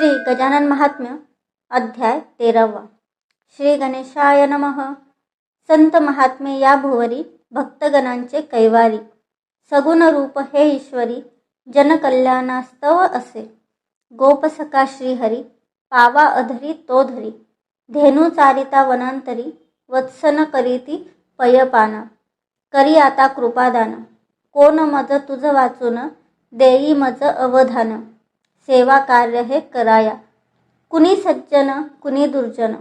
श्री गजानन महात्म्य अध्याय 13. श्री गणेशाय नमः. संत महात्मे या भुवरी भक्तगणांचे कैवारी. सगुण रूप हे ईश्वरी जनकल्याणास्तव असे. गोपसखा श्रीहरी पावा अधरी तो धरी. धेनू चारिता वनांतरी वत्सन करीती पयपान. करी आता कृपादान कोण मज तुझ वाचून देई मज अवधान. सेवा कार्य हे कराया कुणी सज्जन कुणी दुर्जन.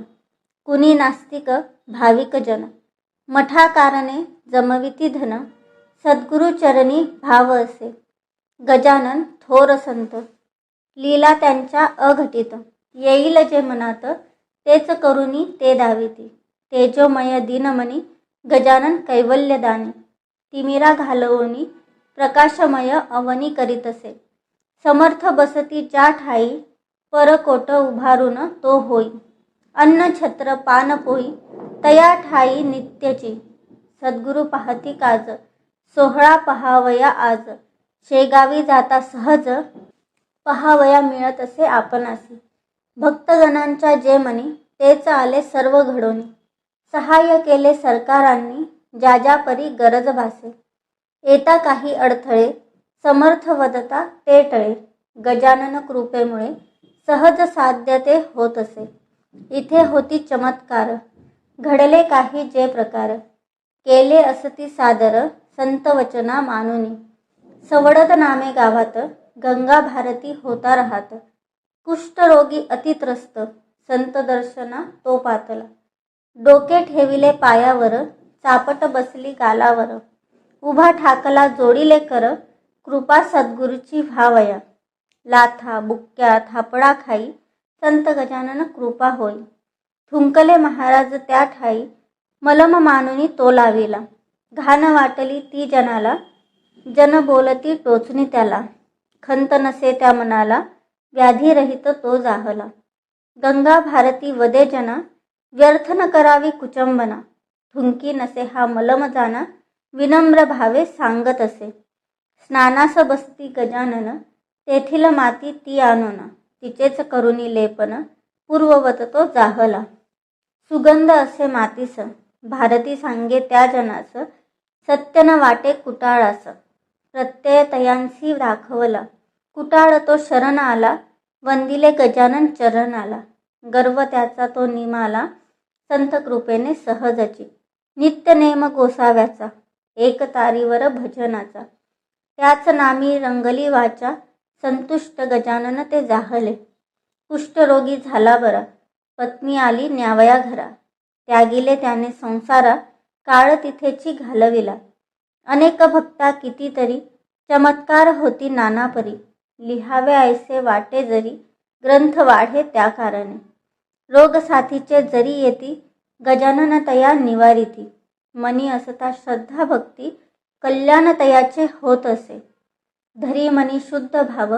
कुणी नास्तिक भाविक जन. मठा कारणे जमविती धन. सद्गुरु चरणी भाव असे. गजानन थोर संत लीला त्यांच्या अघटित. येईल जे मनात तेच करुनी ते दाविती. तेजोमय दीनमणी गजानन कैवल्यदानी. तिमिरा घालवूनी प्रकाशमय अवनी करीतसे. समर्थ बसती ज्या ठाई परकोट उभारून तो होई. अन्न छत्र पान पोई तया ठाई नित्यची. सद्गुरु पाहती काज सोहळा पहावया आज. शेगावी जाता सहज पहावया मिळत असे आपणासी. भक्तगणांच्या जे मनी तेच आले सर्व घडोनी. सहाय्य केले सरकारांनी ज्या ज्या परी गरज भासे. येता काही अडथळे समर्थ वदता ते टळे. गजानन कृपेमुळे सहज साध्य ते होत असे. इथे होती चमत्कार घडले काही जे प्रकार. केले असती सादर संत वचना मानुनी. सवडत नामे गावात गंगा भारती होता राहत. कुष्ठरोगी अतित्रस्त संत दर्शना तो पातला. डोके ठेविले पायावर चापट बसली गालावर. उभा ठाकला जोडिले कर कृपा सद्गुरूची व्हावया. लाथा बुक्क्या थापडा खाई संत गजानन कृपा होई. थुंकले महाराज त्या ठाई मलम मानुनी तो लाविला. घाण वाटली ती जनाला जन बोलती टोचणी त्याला. खंत नसे त्या मनाला व्याधीरहित तो जाहला. गंगा भारती वदे जना व्यर्थ न करावी कुचंबना. थुंकी नसे हा मलम जाना विनम्र भावे सांगत असे. स्नानास बसती गजानन तेथील माती ती आणून. तिचेच करुनी लेपन पूर्ववत तो जाहला. सुगंध असे मातीस भारती सांगे त्या जनास. सत्य न वाटे कुटाळास प्रत्यय तयांसी दाखवला. कुटाळ तो शरण आला वंदिले गजानन चरणाला. गर्व त्याचा तो निमाला संत कृपेने सहजची. नित्य नेम गोसाव्याचा एक तारीवर भजनाचा. त्याच नामी रंगली वाचा संतुष्ट गजानन ते जाहले. कुष्ठरोगी झाला बरा पत्नी आली न्यावया घरा. त्यागिले त्याने संसारा काळ तिथेची घालविला. अनेक भक्ता कितीतरी चमत्कार होती नानापरी. लिहावे ऐसे वाटे जरी ग्रंथ वाढे त्या कारणे. रोग साथीचे जरी येती गजानन तया निवारिती. मनी असता श्रद्धा भक्ती कल्याण तयाचे होत असे. धरी मनी शुद्ध भाव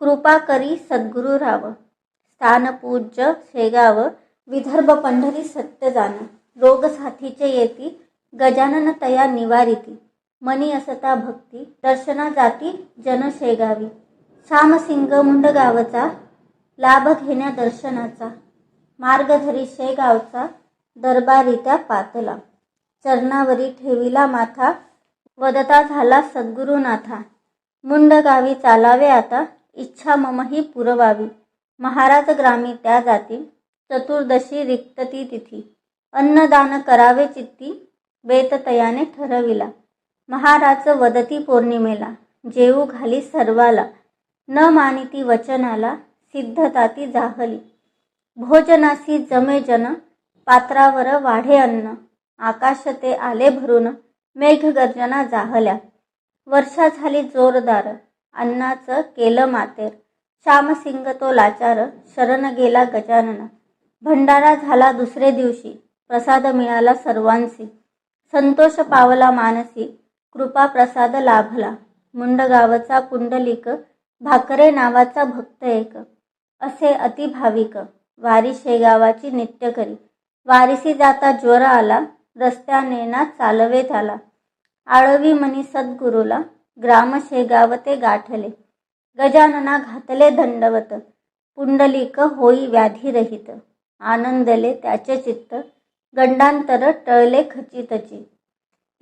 कृपा करी सद्गुरु राव. स्थान पूज्य शेगाव विदर्भ पंढरी सत्य जाण. रोग साथीचे येती गजानन तया निवारिती. मनी असता भक्ती दर्शना जाती जन शेगावी. श्यामसिंग मुंडगावचा लाभ घेण्या दर्शनाचा. मार्ग धरी शेगावचा दरबारी त्या पातला. चरणावरी ठेविला माथा वदता झाला सद्गुरुनाथा. मुंडगावी चालावे आता इच्छा ममही पुरवावी. महाराज ग्रामी त्या जाती चतुर्दशी रिक्त ती तिथी. अन्नदान करावे चित्ती बेत तयाने ठरविला. महाराज वदती पौर्णिमेला जेऊ घाली सर्वाला. न मानिती वचनाला सिद्धता ती जाहली. भोजनासी जमे जन पात्रावर वाढे अन्न. आकाश ते आले भरून मेघगर्जना जाहल्या. वर्षा झाली जोरदार अन्नाचं केलं मातेर. श्यामसिंग तो लाचार शरण गेला गजानन. भंडारा झाला दुसरे दिवशी प्रसाद मिळाला सर्वांसी. संतोष पावला मानसी कृपा प्रसाद लाभला. मुंडगावचा पुंडलिक भाकरे नावाचा भक्त एक. असे अतिभाविक वारी शेगावाची नित्य करी. वारीसी जाता ज्वर आला रस्त्याने ना चालवे त्याला. आळवी मनी सद्गुरूला ग्राम शेगाव ते गाठले. गजानना घातले दंडवत पुंडलिक होई व्याधिरहित. आनंदले त्याचे चित्त, गंडांतर टळले खचितची.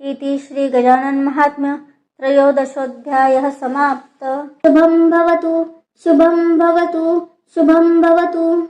इति श्री गजानन महात्म्य त्रयोदशोऽध्यायः समाप्त. शुभं भवतु, शुभं भवतु, शुभं भवतु.